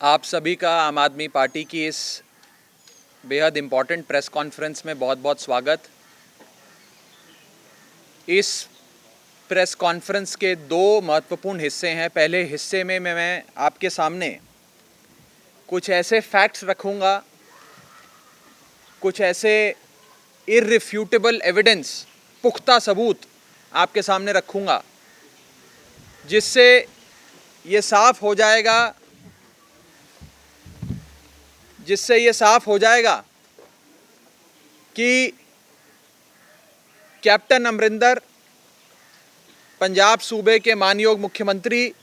आप सभी का आम आदमी पार्टी की इस बेहद इम्पॉर्टेंट प्रेस कॉन्फ्रेंस में बहुत बहुत स्वागत। इस प्रेस कॉन्फ्रेंस के दो महत्वपूर्ण हिस्से हैं। पहले हिस्से में मैं आपके सामने कुछ ऐसे फैक्ट्स रखूंगा, कुछ ऐसे इररिफ्यूटेबल एविडेंस, पुख्ता सबूत आपके सामने रखूंगा, जिससे ये साफ हो जाएगा कि कैप्टन अमरिंदर पंजाब सूबे के मानयोग मुख्यमंत्री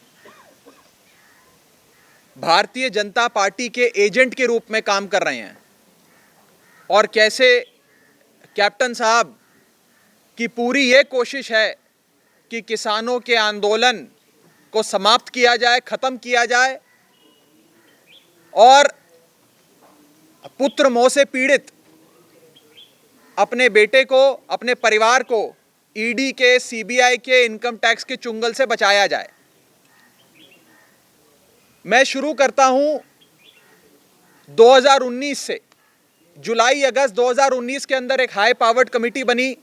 भारतीय जनता पार्टी के एजेंट के रूप में काम कर रहे हैं और कैसे कैप्टन साहब की पूरी ये कोशिश है कि किसानों के आंदोलन को समाप्त किया जाए, खत्म किया जाए और पुत्र मोह से पीड़ित अपने बेटे को, अपने परिवार को ईडी के, सीबीआई के, इनकम टैक्स के चुंगल से बचाया जाए। मैं शुरू करता हूं 2019 से। जुलाई अगस्त 2019 के अंदर एक हाई पावर्ड कमेटी बनी,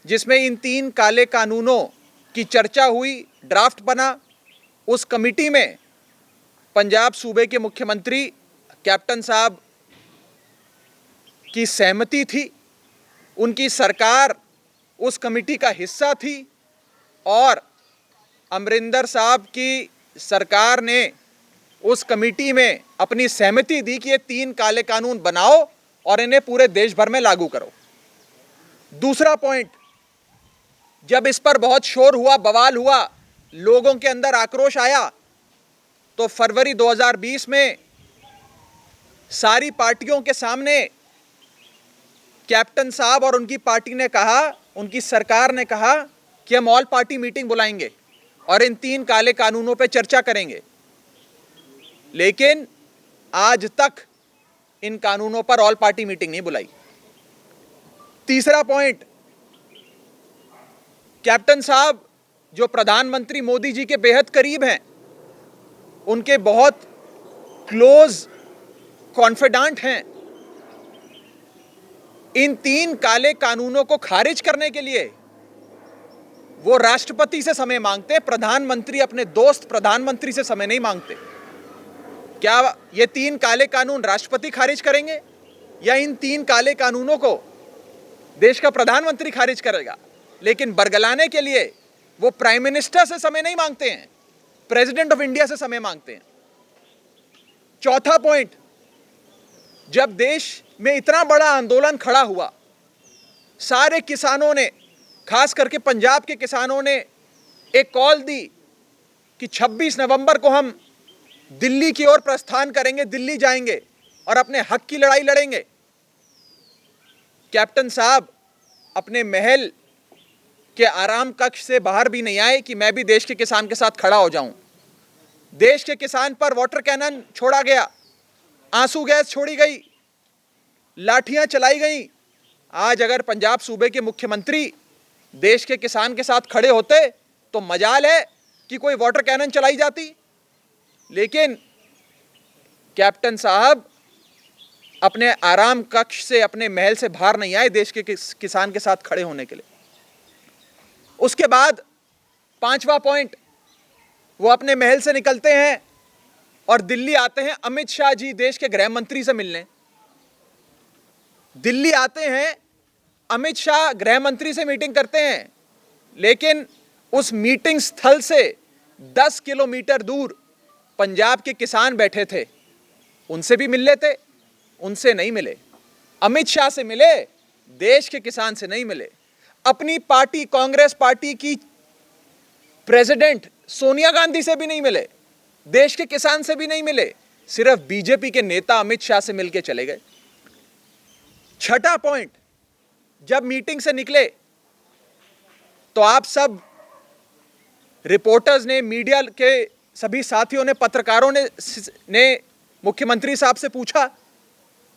जिसमें इन 3 काले कानूनों की चर्चा हुई, ड्राफ्ट बना। उस कमेटी में पंजाब सूबे के मुख्यमंत्री कैप्टन साहब की सहमति थी, उनकी सरकार उस कमेटी का हिस्सा थी और अमरिंदर साहब की सरकार ने उस कमेटी में अपनी सहमति दी कि ये 3 काले कानून बनाओ और इन्हें पूरे देश भर में लागू करो। दूसरा पॉइंट, जब इस पर बहुत शोर हुआ, बवाल हुआ, लोगों के अंदर आक्रोश आया, तो फरवरी 2020 में सारी पार्टियों के सामने कैप्टन साहब और उनकी पार्टी ने कहा, उनकी सरकार ने कहा कि हम ऑल पार्टी मीटिंग बुलाएंगे और इन 3 काले कानूनों पर चर्चा करेंगे। लेकिन आज तक इन कानूनों पर ऑल पार्टी मीटिंग नहीं बुलाई। तीसरा पॉइंट, कैप्टन साहब जो प्रधानमंत्री मोदी जी के बेहद करीब हैं, उनके बहुत क्लोज कॉन्फिडेंट हैं, इन 3 काले कानूनों को खारिज करने के लिए वो राष्ट्रपति से समय मांगते हैं। प्रधानमंत्री अपने दोस्त प्रधानमंत्री से समय नहीं मांगते। क्या ये 3 काले कानून राष्ट्रपति खारिज करेंगे या इन 3 काले कानूनों को देश का प्रधानमंत्री खारिज करेगा? लेकिन बरगलाने के लिए वो प्राइम मिनिस्टर से समय नहीं मांगते हैं, प्रेसिडेंट ऑफ इंडिया से समय मांगते हैं। चौथा पॉइंट, जब देश में इतना बड़ा आंदोलन खड़ा हुआ, सारे किसानों ने, खास करके पंजाब के किसानों ने एक कॉल दी कि 26 नवंबर को हम दिल्ली की ओर प्रस्थान करेंगे, दिल्ली जाएंगे और अपने हक की लड़ाई लड़ेंगे। कैप्टन साहब अपने महल के आराम कक्ष से बाहर भी नहीं आए कि मैं भी देश के किसान के साथ खड़ा हो जाऊं। देश के किसान पर वाटर कैनन छोड़ा गया, आंसू गैस छोड़ी गई, लाठियां चलाई गई। आज अगर पंजाब सूबे के मुख्यमंत्री देश के किसान के साथ खड़े होते तो मजाल है कि कोई वाटर कैनन चलाई जाती। लेकिन कैप्टन साहब अपने आराम कक्ष से, अपने महल से बाहर नहीं आए देश के किसान के साथ खड़े होने के लिए। उसके बाद 5वां पॉइंट, वो अपने महल से निकलते हैं और दिल्ली आते हैं अमित शाह जी, देश के गृह मंत्री से मिलने। दिल्ली आते हैं, अमित शाह गृह मंत्री से मीटिंग करते हैं, लेकिन उस मीटिंग स्थल से 10 किलोमीटर दूर पंजाब के किसान बैठे थे, उनसे भी मिल लेते, उनसे नहीं मिले। अमित शाह से मिले, देश के किसान से नहीं मिले। अपनी पार्टी कांग्रेस पार्टी की प्रेसिडेंट सोनिया गांधी से भी नहीं मिले, देश के किसान से भी नहीं मिले, सिर्फ बीजेपी के नेता अमित शाह से मिलकर चले गए। छठा पॉइंट, जब मीटिंग से निकले तो आप सब रिपोर्टर्स ने, मीडिया के सभी साथियों ने, पत्रकारों ने मुख्यमंत्री साहब से पूछा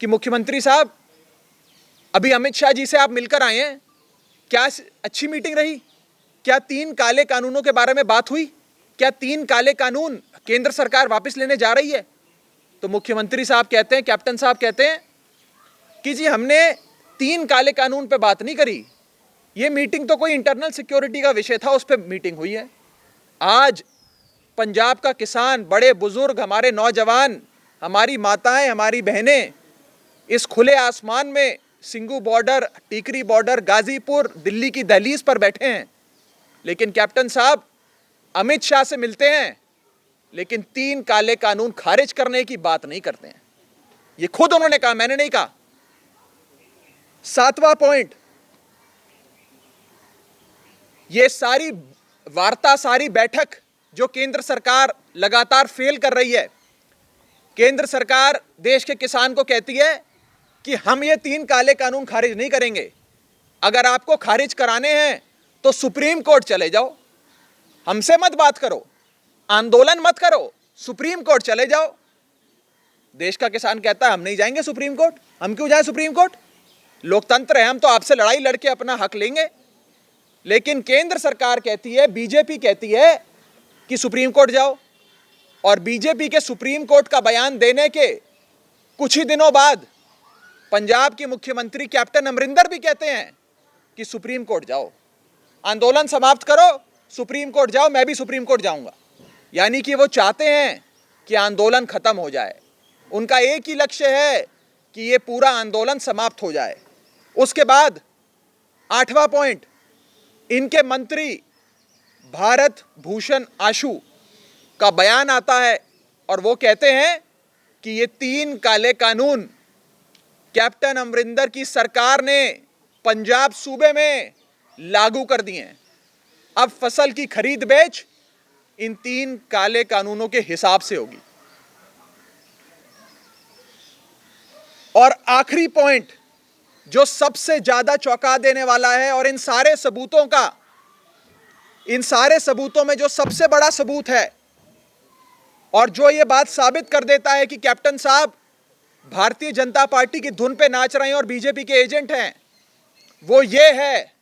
कि मुख्यमंत्री साहब, अभी अमित शाह जी से आप मिलकर आए हैं, क्या अच्छी मीटिंग रही? क्या 3 काले कानूनों के बारे में बात हुई? क्या 3 काले कानून केंद्र सरकार वापस लेने जा रही है? तो मुख्यमंत्री साहब कहते हैं, कैप्टन साहब कहते हैं कि जी हमने 3 काले कानून पे बात नहीं करी, ये मीटिंग तो कोई इंटरनल सिक्योरिटी का विषय था, उस पर मीटिंग हुई है। आज पंजाब का किसान, बड़े बुजुर्ग, हमारे नौजवान, हमारी माताएं, हमारी बहनें इस खुले आसमान में सिंगू बॉर्डर, टीकरी बॉर्डर, गाजीपुर, दिल्ली की दहलीज पर बैठे हैं, लेकिन कैप्टन साहब अमित शाह से मिलते हैं, लेकिन 3 काले कानून खारिज करने की बात नहीं करते हैं। ये खुद उन्होंने कहा, मैंने नहीं कहा। 7वां पॉइंट, ये सारी वार्ता, सारी बैठक जो केंद्र सरकार लगातार फेल कर रही है, केंद्र सरकार देश के किसान को कहती है कि हम ये 3 काले कानून खारिज नहीं करेंगे, अगर आपको खारिज कराने हैं तो सुप्रीम कोर्ट चले जाओ, हमसे मत बात करो, आंदोलन मत करो, सुप्रीम कोर्ट चले जाओ। देश का किसान कहता है हम नहीं जाएंगे सुप्रीम कोर्ट, हम क्यों जाए सुप्रीम कोर्ट, लोकतंत्र है, हम तो आपसे लड़ाई लड़के अपना हक लेंगे। लेकिन केंद्र सरकार कहती है, बीजेपी कहती है कि सुप्रीम कोर्ट जाओ, और बीजेपी के सुप्रीम कोर्ट का बयान देने के कुछ ही दिनों बाद पंजाब के मुख्यमंत्री कैप्टन अमरिंदर भी कहते हैं कि सुप्रीम कोर्ट जाओ, आंदोलन समाप्त करो, सुप्रीम कोर्ट जाओ, मैं भी सुप्रीम कोर्ट जाऊंगा। यानी कि वो चाहते हैं कि आंदोलन खत्म हो जाए, उनका एक ही लक्ष्य है कि ये पूरा आंदोलन समाप्त हो जाए। उसके बाद 8वां पॉइंट, इनके मंत्री भारत भूषण आशु का बयान आता है और वो कहते हैं कि ये 3 काले कानून कैप्टन अमरिंदर की सरकार ने पंजाब सूबे में लागू कर दिए हैं। अब फसल की खरीद बेच इन 3 काले कानूनों के हिसाब से होगी। और आखिरी पॉइंट जो सबसे ज्यादा चौंका देने वाला है, और इन सारे सबूतों में जो सबसे बड़ा सबूत है और जो ये बात साबित कर देता है कि कैप्टन साहब भारतीय जनता पार्टी की धुन पे नाच रहे हैं और बीजेपी के एजेंट हैं, वो ये है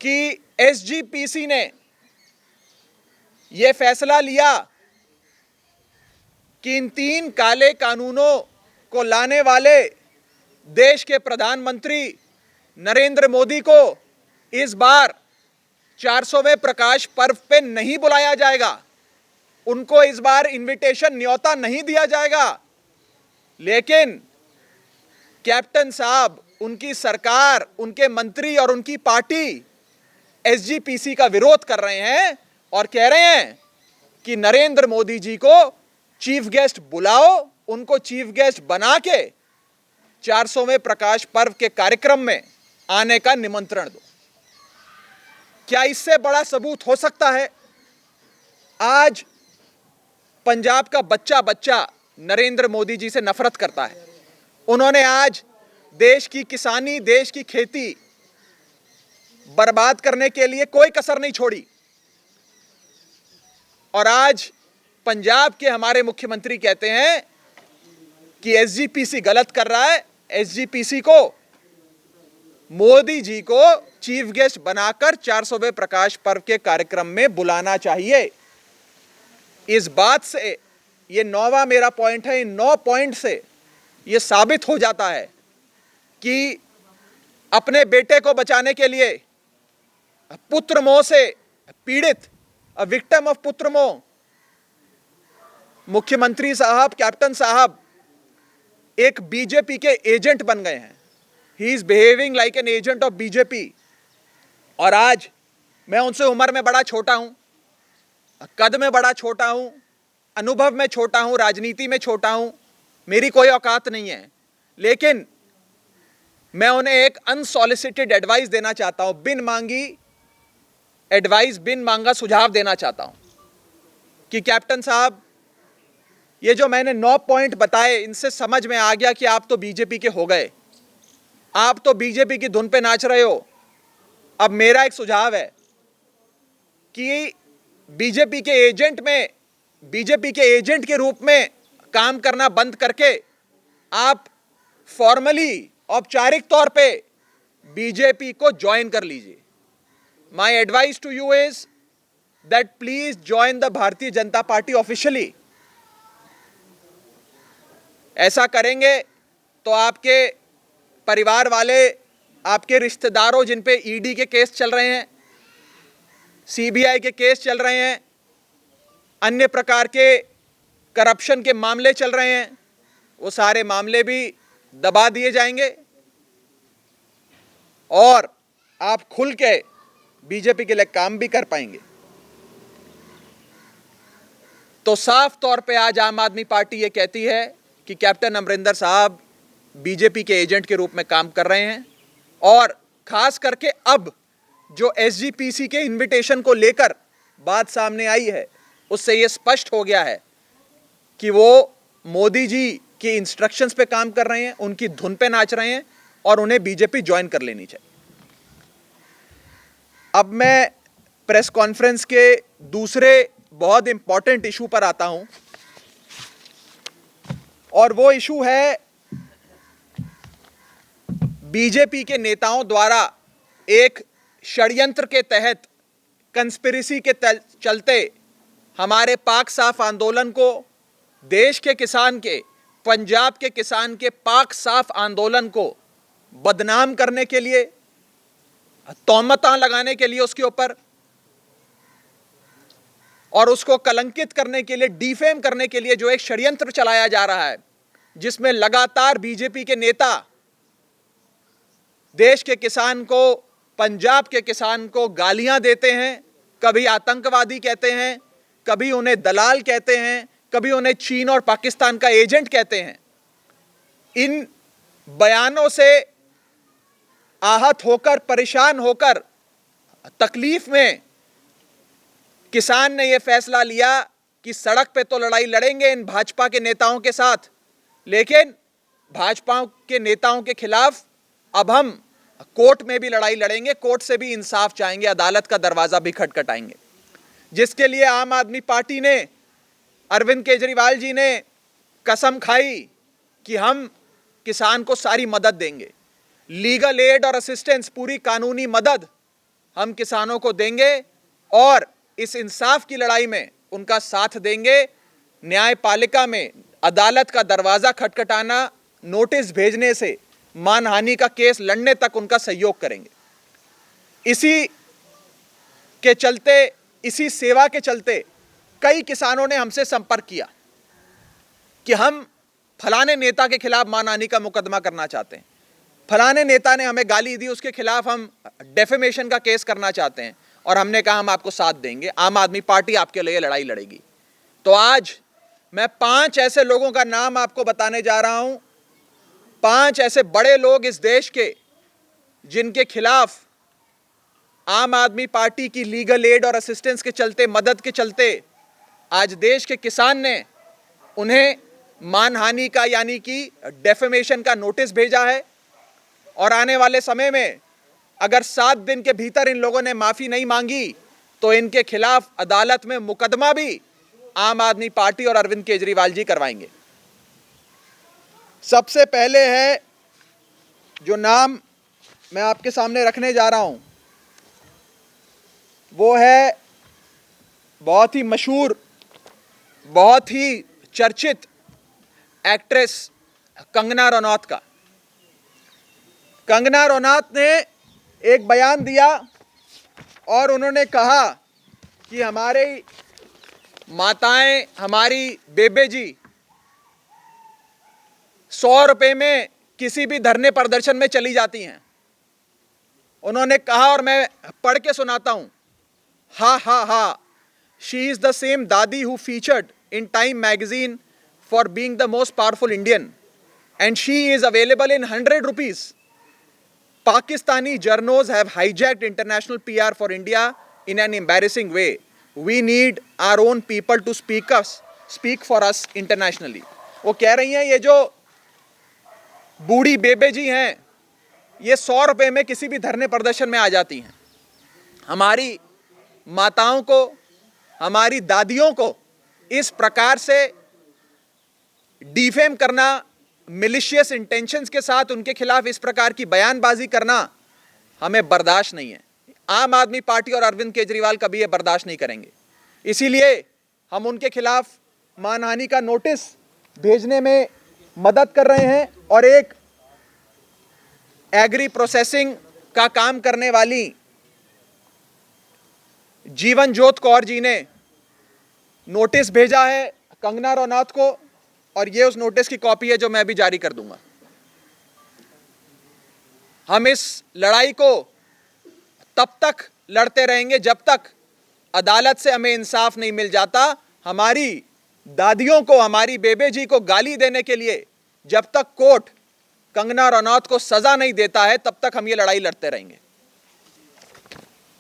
कि एसजीपीसी ने ये फैसला लिया कि इन 3 काले कानूनों को लाने वाले देश के प्रधानमंत्री नरेंद्र मोदी को इस बार 400वें प्रकाश पर्व पे नहीं बुलाया जाएगा, उनको इस बार इनविटेशन, न्योता नहीं दिया जाएगा। लेकिन कैप्टन साहब, उनकी सरकार, उनके मंत्री और उनकी पार्टी एसजीपीसी का विरोध कर रहे हैं और कह रहे हैं कि नरेंद्र मोदी जी को चीफ गेस्ट बुलाओ, उनको चीफ गेस्ट बना के 400वें प्रकाश पर्व के कार्यक्रम में आने का निमंत्रण दो। क्या इससे बड़ा सबूत हो सकता है? आज पंजाब का बच्चा नरेंद्र मोदी जी से नफरत करता है। उन्होंने आज देश की किसानी, देश की खेती बर्बाद करने के लिए कोई कसर नहीं छोड़ी, और आज पंजाब के हमारे मुख्यमंत्री कहते हैं कि एसजीपीसी गलत कर रहा है, एसजीपीसी को मोदी जी को चीफ गेस्ट बनाकर 400वें प्रकाश पर्व के कार्यक्रम में बुलाना चाहिए। इस बात से, ये 9वां मेरा पॉइंट है, इन 9 पॉइंट से ये साबित हो जाता है कि अपने बेटे को बचाने के लिए पुत्र मोह से पीड़ित, अ विक्टिम ऑफ पुत्र मोह, मुख्यमंत्री साहब, कैप्टन साहब एक बीजेपी के एजेंट बन गए हैं। He is behaving like an agent of BJP. और आज मैं उनसे उम्र में बड़ा छोटा हूं, कद में बड़ा छोटा हूं, अनुभव में छोटा हूं, राजनीति में छोटा हूं, मेरी कोई औकात नहीं है, लेकिन मैं उन्हें एक अनसॉलिसिटेड एडवाइस देना चाहता हूं, बिन मांगी एडवाइस, बिन मांगा सुझाव देना चाहता हूं कि कैप्टन साहब, ये जो मैंने 9 पॉइंट बताए, इनसे समझ में आ गया कि आप तो बीजेपी के हो गए, आप तो बीजेपी की धुन पे नाच रहे हो। अब मेरा एक सुझाव है कि बीजेपी के एजेंट के रूप में काम करना बंद करके आप फॉर्मली, औपचारिक तौर पे बीजेपी को ज्वाइन कर लीजिए। My advice to you is that please join the Bharatiya Janata party officially. ऐसा करेंगे तो आपके परिवार वाले, आपके रिश्तेदारों जिन पे ईडी के केस चल रहे हैं, सीबीआई के केस चल रहे हैं, अन्य प्रकार के करप्शन के मामले चल रहे हैं, वो सारे मामले भी दबा दिए जाएंगे और आप खुल के बीजेपी के लिए काम भी कर पाएंगे। तो साफ तौर पे आज आम आदमी पार्टी ये कहती है कि कैप्टन अमरिंदर साहब बीजेपी के एजेंट के रूप में काम कर रहे हैं और खास करके अब जो एसजीपीसी के इनविटेशन को लेकर बात सामने आई है, उससे ये स्पष्ट हो गया है कि वो मोदी जी की इंस्ट्रक्शंस पे काम कर रहे हैं, उनकी धुन पे नाच रहे हैं और उन्हें बीजेपी ज्वाइन कर लेनी चाहिए। अब मैं प्रेस कॉन्फ्रेंस के दूसरे बहुत इंपॉर्टेंट इशू पर आता हूं और वो इशू है बीजेपी के नेताओं द्वारा एक षड्यंत्र के तहत, कंस्पिरेसी के चलते हमारे पाक साफ आंदोलन को, देश के किसान के, पंजाब के किसान के पाक साफ आंदोलन को बदनाम करने के लिए, तौहमतां लगाने के लिए उसके ऊपर और उसको कलंकित करने के लिए, डिफेम करने के लिए जो एक षड्यंत्र चलाया जा रहा है, जिसमें लगातार बीजेपी के नेता देश के किसान को, पंजाब के किसान को गालियां देते हैं, कभी आतंकवादी कहते हैं, कभी उन्हें दलाल कहते हैं, कभी उन्हें चीन और पाकिस्तान का एजेंट कहते हैं। इन बयानों से आहत होकर, परेशान होकर, तकलीफ में किसान ने यह फैसला लिया कि सड़क पे तो लड़ाई लड़ेंगे इन भाजपा के नेताओं के साथ, लेकिन भाजपा के नेताओं के खिलाफ अब हम कोर्ट में भी लड़ाई लड़ेंगे, कोर्ट से भी इंसाफ चाहेंगे, अदालत का दरवाजा भी खटखटाएंगे। जिसके लिए आम आदमी पार्टी ने, अरविंद केजरीवाल जी ने कसम खाई कि हम किसान को सारी मदद देंगे, लीगल एड और असिस्टेंस, पूरी कानूनी मदद हम किसानों को देंगे और इस इंसाफ की लड़ाई में उनका साथ देंगे। न्यायपालिका में अदालत का दरवाजा खटखटाना, नोटिस भेजने से मानहानि का केस लड़ने तक उनका सहयोग करेंगे। इसी के चलते, इसी सेवा के चलते कई किसानों ने हमसे संपर्क किया कि हम फलाने नेता के खिलाफ मानहानि का मुकदमा करना चाहते हैं, फलाने नेता ने हमें गाली दी, उसके खिलाफ हम डेफेमेशन का केस करना चाहते हैं, और हमने कहा हम आपको साथ देंगे, आम आदमी पार्टी आपके लिए लड़ाई लड़ेगी। तो आज मैं 5 ऐसे लोगों का नाम आपको बताने जा रहा हूं, 5 ऐसे बड़े लोग इस देश के जिनके खिलाफ आम आदमी पार्टी की लीगल एड और असिस्टेंस के चलते, मदद के चलते आज देश के किसान ने उन्हें मानहानि का यानी कि डेफेमेशन का नोटिस भेजा है और आने वाले समय में अगर 7 दिन के भीतर इन लोगों ने माफी नहीं मांगी तो इनके खिलाफ अदालत में मुकदमा भी आम आदमी पार्टी और अरविंद केजरीवाल जी करवाएंगे। सबसे पहले है जो नाम मैं आपके सामने रखने जा रहा हूं, वो है बहुत ही मशहूर, बहुत ही चर्चित एक्ट्रेस कंगना रनौत का। कंगना रनौत ने एक बयान दिया और उन्होंने कहा कि हमारी माताएं, हमारी बेबे जी 100 रुपए में किसी भी धरने प्रदर्शन में चली जाती हैं। उन्होंने कहा और मैं पढ़ के सुनाता हूं, हा हा हा, शी इज द सेम दादी who featured in time magazine for being the most powerful Indian and she is available in 100 rupees. Pakistani journos have hijacked international PR for India in an embarrassing way. We need our own people to speak for us internationally. वो कह रही हैं ये जो बूढ़ी बेबे जी हैं, ये 100 रुपए में किसी भी धरने प्रदर्शन में आ जाती हैं। हमारी माताओं को, हमारी दादियों को इस प्रकार से डिफेम करना, मिलिशियस इंटेंशंस के साथ उनके खिलाफ इस प्रकार की बयानबाजी करना हमें बर्दाश्त नहीं है। आम आदमी पार्टी और अरविंद केजरीवाल कभी ये बर्दाश्त नहीं करेंगे। इसीलिए हम उनके खिलाफ मानहानि का नोटिस भेजने में मदद कर रहे हैं और एक एग्री प्रोसेसिंग का काम करने वाली जीवन ज्योत कौर जी ने नोटिस भेजा है कंगना रनौत को, और ये उस नोटिस की कॉपी है जो मैं भी जारी कर दूंगा। हम इस लड़ाई को तब तक लड़ते रहेंगे जब तक अदालत से हमें इंसाफ नहीं मिल जाता। हमारी दादियों को, हमारी बेबे जी को गाली देने के लिए जब तक कोर्ट कंगना रनौत को सजा नहीं देता है, तब तक हम ये लड़ाई लड़ते रहेंगे।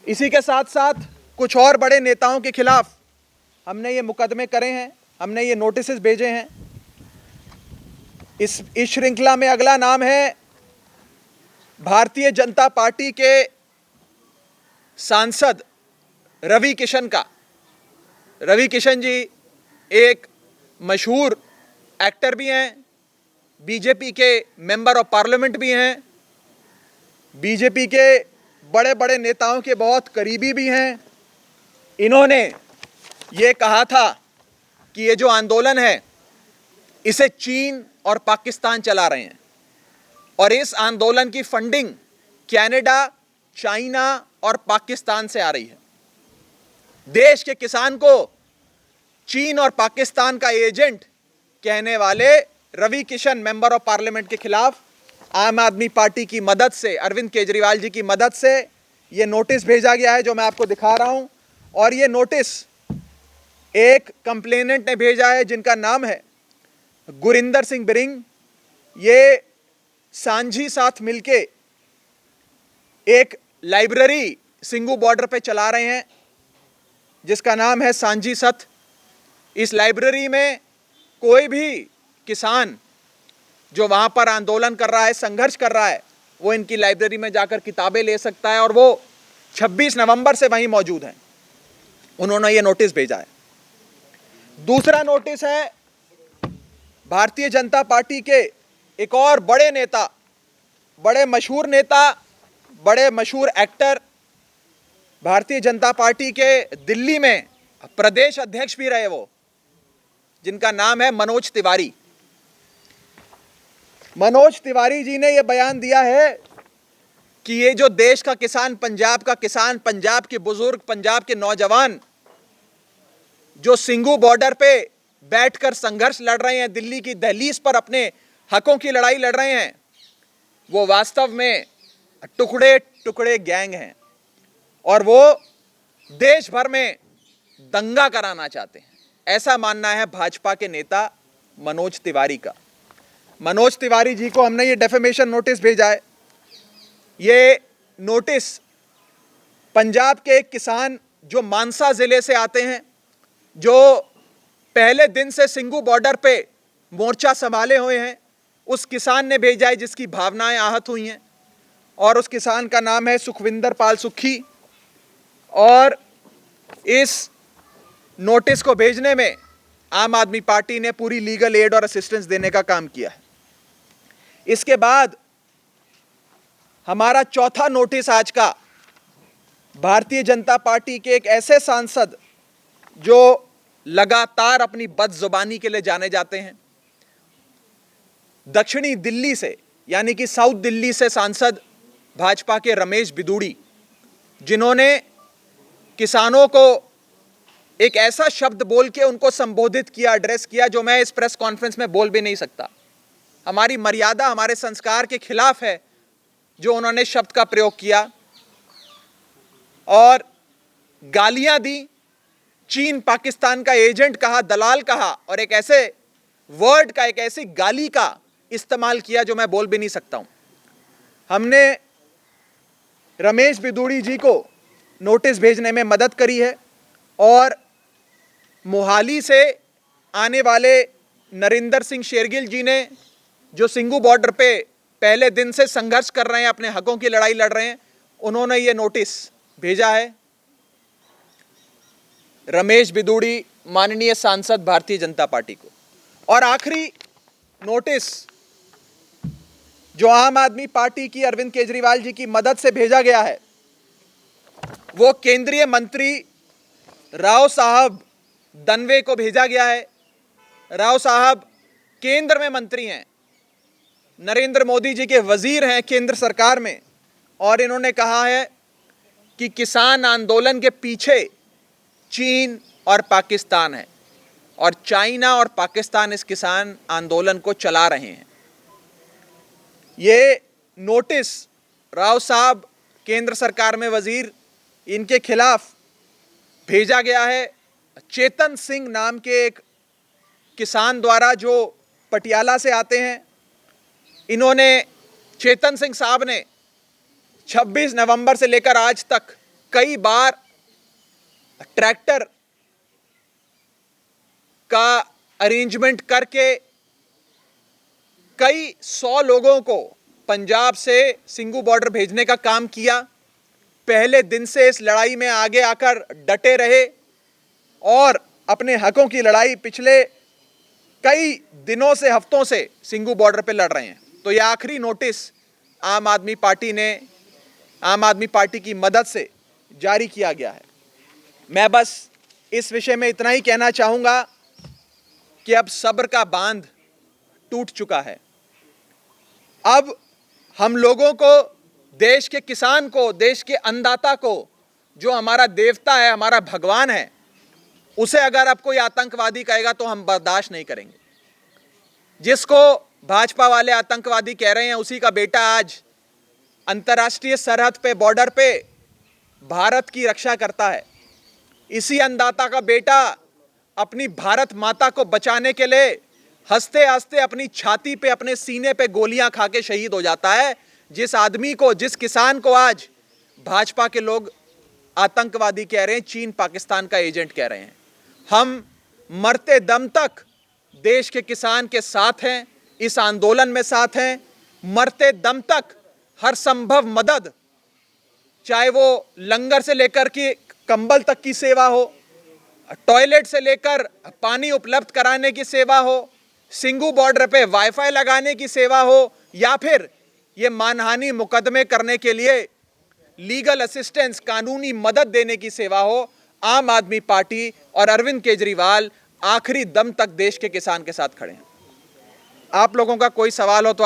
इसी के साथ साथ कुछ और बड़े नेताओं के खिलाफ हमने ये मुकदमे करे हैं, हमने ये नोटिस भेजे हैं। इस श्रृंखला में अगला नाम है भारतीय जनता पार्टी के सांसद रवि किशन का। रवि किशन जी एक मशहूर एक्टर भी हैं, बीजेपी के मेंबर ऑफ पार्लियामेंट भी हैं, बीजेपी के बड़े बड़े नेताओं के बहुत करीबी भी हैं। इन्होंने ये कहा था कि ये जो आंदोलन है इसे चीन और पाकिस्तान चला रहे हैं और इस आंदोलन की फंडिंग कनाडा, चाइना और पाकिस्तान से आ रही है। देश के किसान को चीन और पाकिस्तान का एजेंट कहने वाले Ravi Kishan member of parliament के खिलाफ आम आदमी पार्टी की मदद से, अरविंद केजरीवाल जी की मदद से ये नोटिस भेजा गया है जो मैं आपको दिखा रहा हूं। और ये नोटिस एक कंप्लेनेंट ने भेजा है जिनका नाम है गुरिंदर सिंह बिरिंग। ये सांझी साथ मिलके एक लाइब्रेरी सिंगू बॉर्डर पे चला रहे हैं जिसका नाम है सांझी सथ। इस लाइब्रेरी में कोई भी किसान जो वहां पर आंदोलन कर रहा है, संघर्ष कर रहा है, वो इनकी लाइब्रेरी में जाकर किताबें ले सकता है और वो 26 नवंबर से वहीं मौजूद हैं। उन्होंने ये नोटिस भेजा है। दूसरा नोटिस है भारतीय जनता पार्टी के एक और बड़े नेता, बड़े मशहूर नेता, बड़े मशहूर एक्टर, भारतीय जनता पार्टी के दिल्ली में प्रदेश अध्यक्ष भी रहे वो, जिनका नाम है मनोज तिवारी। मनोज तिवारी जी ने यह बयान दिया है कि ये जो देश का किसान, पंजाब का किसान, पंजाब के बुजुर्ग, पंजाब के नौजवान जो सिंगू बॉर्डर पे बैठकर संघर्ष लड़ रहे हैं, दिल्ली की दहलीज पर अपने हकों की लड़ाई लड़ रहे हैं, वो वास्तव में टुकड़े टुकड़े गैंग हैं और वो देश भर में दंगा कराना चाहते हैं। ऐसा मानना है भाजपा के नेता मनोज तिवारी का। मनोज तिवारी जी को हमने ये डेफेमेशन नोटिस भेजा है। ये नोटिस पंजाब के एक किसान जो मानसा जिले से आते हैं, जो पहले दिन से सिंगू बॉर्डर पे मोर्चा संभाले हुए हैं, उस किसान ने भेजा है जिसकी भावनाएं आहत हुई हैं और उस किसान का नाम है सुखविंदर पाल सुक्खी। और इस नोटिस को भेजने में आम आदमी पार्टी ने पूरी लीगल एड और असिस्टेंस देने का काम किया है। इसके बाद हमारा चौथा नोटिस आज का भारतीय जनता पार्टी के एक ऐसे सांसद जो लगातार अपनी बदजुबानी के लिए जाने जाते हैं, दक्षिणी दिल्ली से यानी कि साउथ दिल्ली से सांसद भाजपा के रमेश बिदूड़ी, जिन्होंने किसानों को एक ऐसा शब्द बोल के उनको संबोधित किया, एड्रेस किया, जो मैं इस प्रेस कॉन्फ्रेंस में बोल भी नहीं सकता। हमारी मर्यादा, हमारे संस्कार के खिलाफ है जो उन्होंने शब्द का प्रयोग किया और गालियां दी, चीन पाकिस्तान का एजेंट कहा, दलाल कहा और एक ऐसे वर्ड का, एक ऐसी गाली का इस्तेमाल किया जो मैं बोल भी नहीं सकता हूं। हमने रमेश बिदूड़ी जी को नोटिस भेजने में मदद करी है और मोहाली से आने वाले नरिंदर सिंह शेरगिल जी ने, जो सिंगू बॉर्डर पे पहले दिन से संघर्ष कर रहे हैं, अपने हकों की लड़ाई लड़ रहे हैं, उन्होंने ये नोटिस भेजा है। रमेश बिदूड़ी माननीय सांसद भारतीय जनता पार्टी को। और आखिरी नोटिस जो आम आदमी पार्टी की अरविंद केजरीवाल जी की मदद से भेजा गया है, वो केंद्रीय मंत्री राव साहब दनवे को भेजा गया है। राव साहब केंद्र में मंत्री हैं, नरेंद्र मोदी जी के वजीर हैं केंद्र सरकार में, और इन्होंने कहा है कि किसान आंदोलन के पीछे चीन और पाकिस्तान है और चाइना और पाकिस्तान इस किसान आंदोलन को चला रहे हैं। ये नोटिस राव साहब केंद्र सरकार में वजीर, इनके खिलाफ भेजा गया है चेतन सिंह नाम के एक किसान द्वारा जो पटियाला से आते हैं। इन्होंने, चेतन सिंह साहब ने 26 नवंबर से लेकर आज तक कई बार ट्रैक्टर का अरेंजमेंट करके कई 100 लोगों को पंजाब से सिंघू बॉर्डर भेजने का काम किया। पहले दिन से इस लड़ाई में आगे आकर डटे रहे और अपने हकों की लड़ाई पिछले कई दिनों से, हफ्तों से सिंघू बॉर्डर पे लड़ रहे हैं। तो यह आखिरी नोटिस आम आदमी पार्टी की मदद से जारी किया गया है। मैं बस इस विषय में इतना ही कहना चाहूंगा कि अब सब्र का बांध टूट चुका है। अब हम लोगों को, देश के किसान को, देश के अन्नदाता को, जो हमारा देवता है, हमारा भगवान है, उसे अगर अब कोई आतंकवादी कहेगा तो हम बर्दाश्त नहीं करेंगे। जिसको भाजपा वाले आतंकवादी कह रहे हैं, उसी का बेटा आज अंतर्राष्ट्रीय सरहद पे, बॉर्डर पे भारत की रक्षा करता है। इसी अन्नदाता का बेटा अपनी भारत माता को बचाने के लिए हंसते हंसते अपनी छाती पे, अपने सीने पे गोलियां खा के शहीद हो जाता है। जिस आदमी को, जिस किसान को आज भाजपा के लोग आतंकवादी कह रहे हैं, चीन पाकिस्तान का एजेंट कह रहे हैं, हम मरते दम तक देश के किसान के साथ हैं, इस आंदोलन में साथ हैं। मरते दम तक हर संभव मदद, चाहे वो लंगर से लेकर के कंबल तक की सेवा हो, टॉयलेट से लेकर पानी उपलब्ध कराने की सेवा हो, सिंघू बॉर्डर पे वाईफाई लगाने की सेवा हो, या फिर ये मानहानि मुकदमे करने के लिए लीगल असिस्टेंस, कानूनी मदद देने की सेवा हो, आम आदमी पार्टी और अरविंद केजरीवाल आखिरी दम तक देश के किसान के साथ खड़े हैं। आप लोगों का कोई सवाल हो तो